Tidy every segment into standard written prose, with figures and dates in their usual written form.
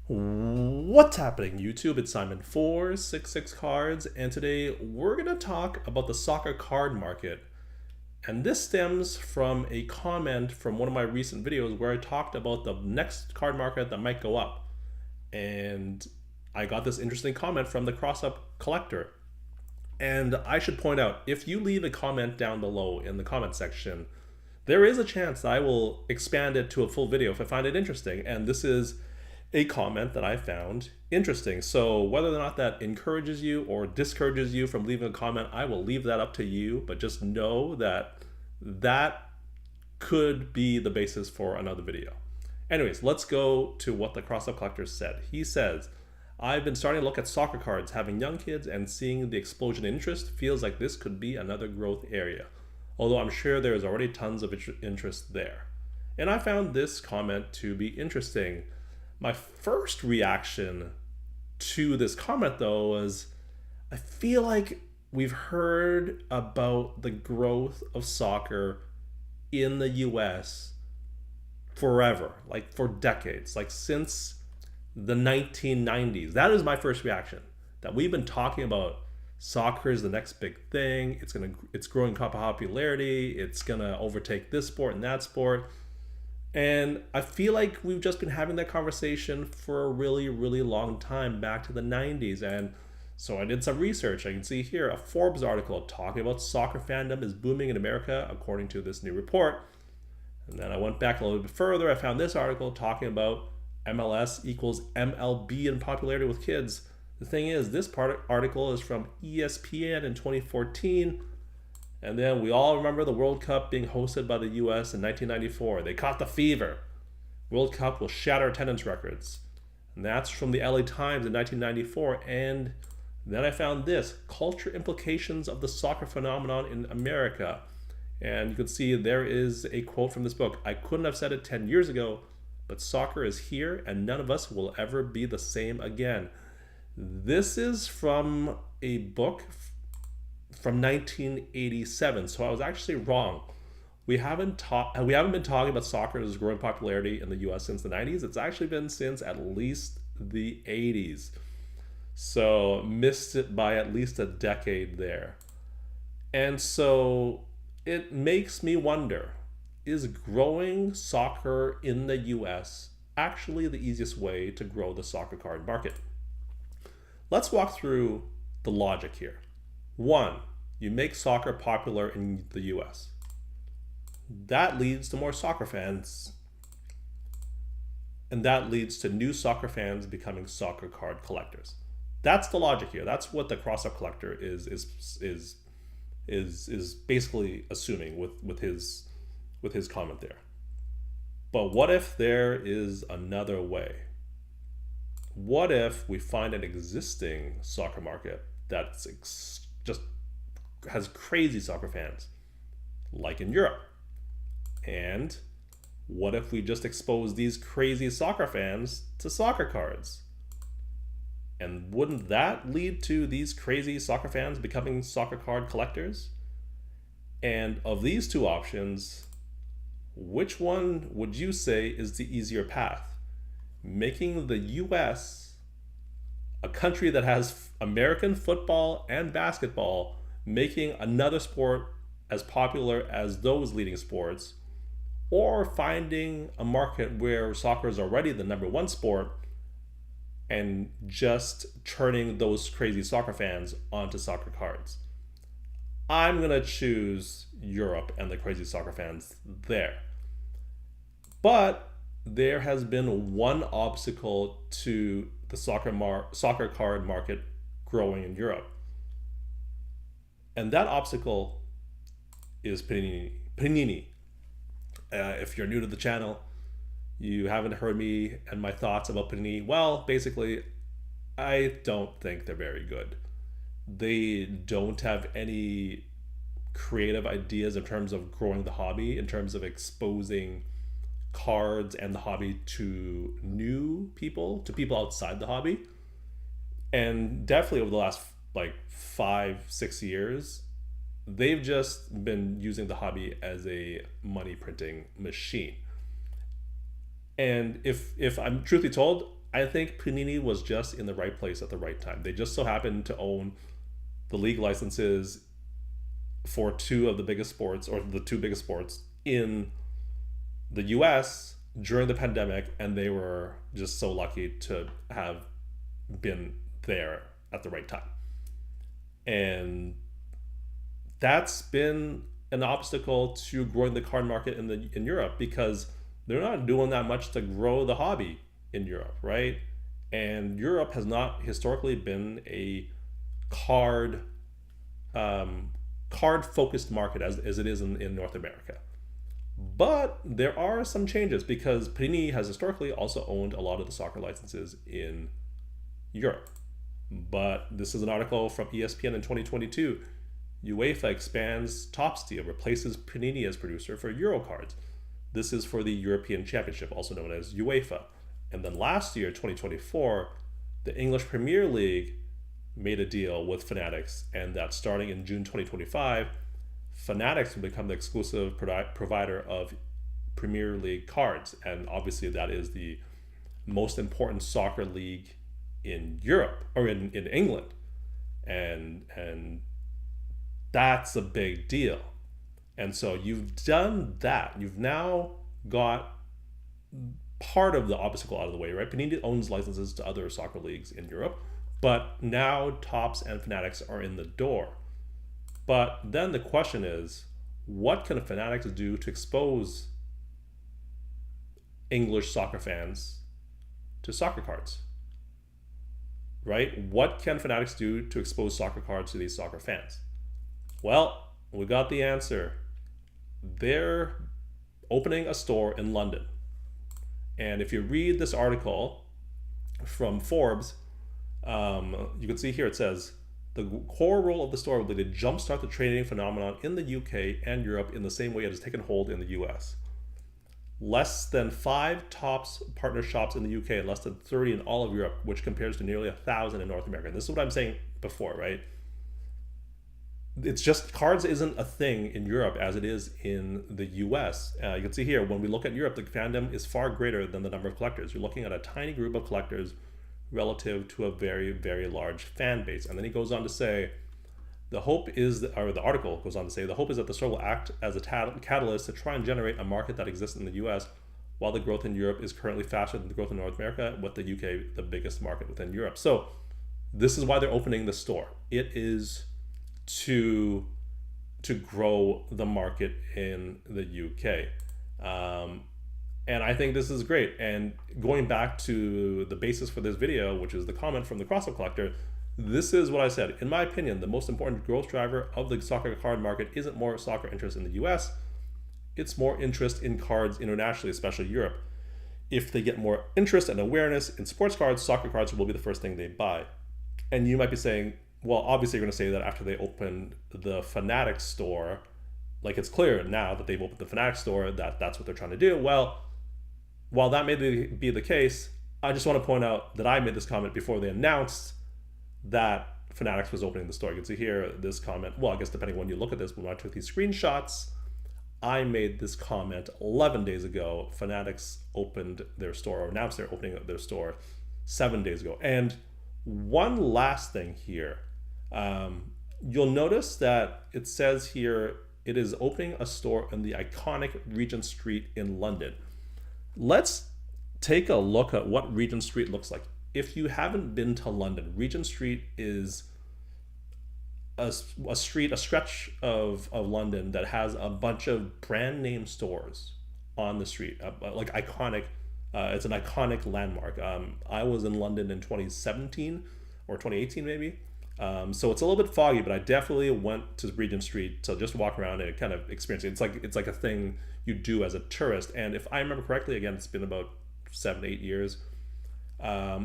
What's happening, YouTube? It's Simon466cards, and today we're going to talk about the soccer card market. And this stems from a comment from one of my recent videos where I talked about the next card market that might go up. And I got this interesting comment from the cross-up collector. And I should point out, if you leave a comment down below in the comment section, there is a chance that I will expand it to a full video if I find it interesting. And this is a comment that I found interesting. So whether or not that encourages you or discourages you from leaving a comment, I will leave that up to you. But just know that that could be the basis for another video. Anyways, let's go to what the cross-up collector said. He says, I've been starting to look at soccer cards, having young kids, and seeing the explosion in interest feels like this could be another growth area. Although I'm sure there is already tons of interest there. And I found this comment to be interesting. My first reaction to this comment, though, was I feel like we've heard about the growth of soccer in the US forever, like for decades, like since the 1990s. That is my first reaction, that we've been talking about soccer is the next big thing. It's growing popularity. It's gonna overtake this sport and that sport. And I feel like we've just been having that conversation for a really, really long time, back to the 90s. And so I did some research. I can see here a Forbes article talking about soccer fandom is booming in America, according to this new report. And then I went back a little bit further. I found this article talking about MLS equals MLB in popularity with kids. The thing is, this article is from ESPN in 2014. And then we all remember the World Cup being hosted by the US in 1994. They caught the fever. World Cup will shatter attendance records. And that's from the LA Times in 1994. And then I found this, culture implications of the soccer phenomenon in America. And you can see there is a quote from this book. I couldn't have said it 10 years ago, but soccer is here and none of us will ever be the same again. This is from a book from 1987, so I was actually wrong. We haven't been talking about soccer's growing popularity in the US since the 90s. It's actually been since at least the 80s. So missed it by at least a decade there. And so it makes me wonder, is growing soccer in the US actually the easiest way to grow the soccer card market? Let's walk through the logic here. One, you make soccer popular in the US. That leads to more soccer fans. And that leads to new soccer fans becoming soccer card collectors. That's the logic here. That's what the cross-up collector is basically assuming with his comment there. But what if there is another way? What if we find an existing soccer market that's just has crazy soccer fans, like in Europe? And what if we just expose these crazy soccer fans to soccer cards? And wouldn't that lead to these crazy soccer fans becoming soccer card collectors? And of these two options, which one would you say is the easier path? Making the US, a country that has American football and basketball, making another sport as popular as those leading sports, or finding a market where soccer is already the number one sport and just turning those crazy soccer fans onto soccer cards? I'm gonna choose Europe and the crazy soccer fans there. But there has been one obstacle to the soccer card market growing in Europe. And that obstacle is Panini. If you're new to the channel, you haven't heard me and my thoughts about Panini. Well, basically, I don't think they're very good. They don't have any creative ideas in terms of growing the hobby, in terms of exposing cards and the hobby to new people, to people outside the hobby. And definitely over the last like 5-6 years, they've just been using the hobby as a money printing machine. And if I'm truthfully told, I think Panini was just in the right place at the right time. They just so happened to own the league licenses for two of the biggest sports, or the two biggest sports in the US during the pandemic, and they were just so lucky to have been there at the right time. And that's been an obstacle to growing the card market in Europe, because they're not doing that much to grow the hobby in Europe, right? And Europe has not historically been a card card focused market as it is in North America. But there are some changes, because Panini has historically also owned a lot of the soccer licenses in Europe. But this is an article from ESPN in 2022. UEFA expands Topps deal, replaces Panini as producer for Euro cards. This is for the European Championship, also known as UEFA. And then last year, 2024, the English Premier League made a deal with Fanatics, and that starting in June 2025, Fanatics will become the exclusive provider of Premier League cards. And obviously that is the most important soccer league in Europe, or in England. And that's a big deal. And so you've done that. You've now got part of the obstacle out of the way, right? Panini owns licenses to other soccer leagues in Europe, but now Topps and Fanatics are in the door. But then the question is, what can Fanatics do to expose English soccer fans to soccer cards? Right? What can Fanatics do to expose soccer cards to these soccer fans? Well, we got the answer. They're opening a store in London. And if you read this article from Forbes, you can see here it says, the core role of the store will be to jumpstart the trading phenomenon in the UK and Europe in the same way it has taken hold in the US. Less than 5 Topps partner shops in the UK and less than 30 in all of Europe, which compares to nearly 1,000 in North America. And this is what I'm saying before, right? It's just cards isn't a thing in Europe as it is in the US. You can see here, when we look at Europe, the fandom is far greater than the number of collectors. You're looking at a tiny group of collectors relative to a very, very large fan base. And then he goes on to say, the hope is, or the article goes on to say, the hope is that the store will act as a catalyst to try and generate a market that exists in the US, while the growth in Europe is currently faster than the growth in North America, with the UK the biggest market within Europe. So this is why they're opening the store. It is to grow the market in the UK. And I think this is great. And going back to the basis for this video, which is the comment from the CrossFit collector, this is what I said. In my opinion, the most important growth driver of the soccer card market isn't more soccer interest in the US, it's more interest in cards internationally, especially Europe. If they get more interest and awareness in sports cards, soccer cards will be the first thing they buy. And you might be saying, well, obviously you're going to say that after they open the Fanatics store, like it's clear now that they've opened the Fanatics store, that that's what they're trying to do. Well, while that may be the case, I just want to point out that I made this comment before they announced that Fanatics was opening the store. You can see here this comment, well, I guess depending on when you look at this, when I took these screenshots, I made this comment 11 days ago. Fanatics opened their store, or announced they're opening their store 7 days ago. And one last thing here, you'll notice that it says here, it is opening a store in the iconic Regent Street in London. Let's take a look at what Regent Street looks like. If you haven't been to London, Regent Street is a stretch of London that has a bunch of brand name stores on the street, like iconic. It's an iconic landmark. I was in London in 2017 or 2018 maybe. So it's a little bit foggy, but I definitely went to Regent Street to just walk around and kind of experience it. It's like a thing you do as a tourist. And if I remember correctly, again, it's been about 7-8 years.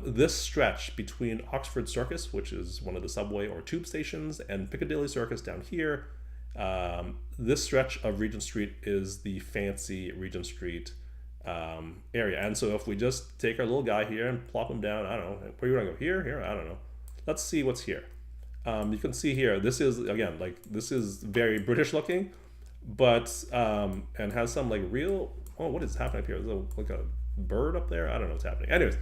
This stretch between Oxford Circus, which is one of the subway or tube stations, and Piccadilly Circus down here, this stretch of Regent Street is the fancy Regent Street area. And so if we just take our little guy here and plop him down, I don't know, where you want to go? Here, I don't know. Let's see what's here. You can see here, this is, again, like, this is very British looking, but, and has some like real, oh, what is happening up here? Is there like a bird up there? I don't know what's happening. Anyways,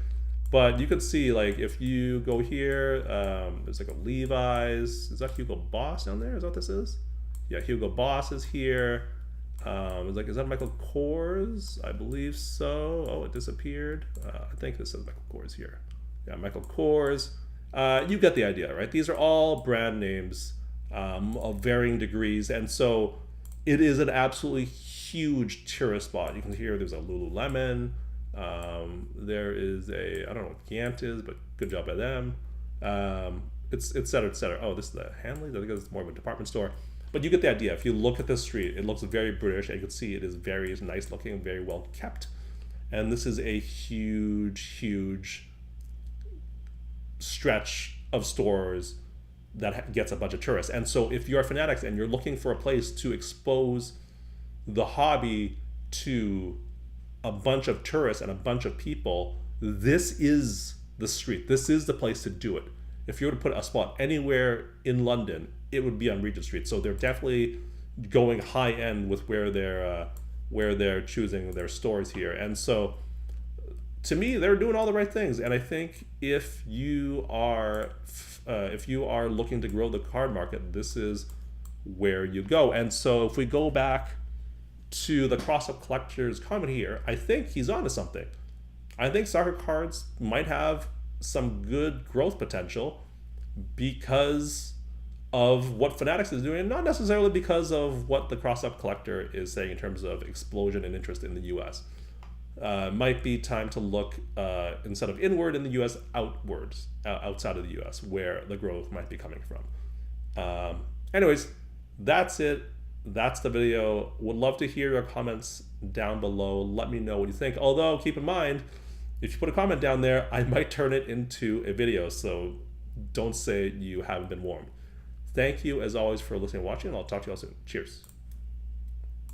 But you could see, like, if you go here, there's like a Levi's. Is that Hugo Boss down there? Is that what this is? Yeah, Hugo Boss is here. It's like, is that Michael Kors? I believe so. Oh, it disappeared. I think this says Michael Kors here. Yeah, Michael Kors. You get the idea, right? These are all brand names of varying degrees, and so it is an absolutely huge tourist spot. You can hear there's a Lululemon. There is a, I don't know what Gant is, but good job by them. It's et cetera, et cetera. Oh, this is the Hanley's. I think it's more of a department store. But you get the idea. If you look at this street, it looks very British, and you can see it is very nice looking, very well kept. And this is a huge, huge stretch of stores that gets a bunch of tourists. And so if you're fanatics and you're looking for a place to expose the hobby to a bunch of tourists and a bunch of people, this is the street. This is the place to do it. If you were to put a spot anywhere in London, it would be on Regent Street. So they're definitely going high end with where they're choosing their stores here. And so to me, they're doing all the right things. And I think if you are looking to grow the card market, this is where you go. And so if we go back to the cross-up collector's comment here, I think he's onto something. I think soccer cards might have some good growth potential because of what Fanatics is doing, and not necessarily because of what the cross-up collector is saying in terms of explosion and interest in the US. Might be time to look, instead of inward in the US, outwards, outside of the US, where the growth might be coming from. Anyways, that's it. That's the video. Would love to hear your comments down below. Let me know what you think. Although, keep in mind, if you put a comment down there, I might turn it into a video. So don't say you haven't been warned. Thank you, as always, for listening and watching. I'll talk to you all soon. Cheers.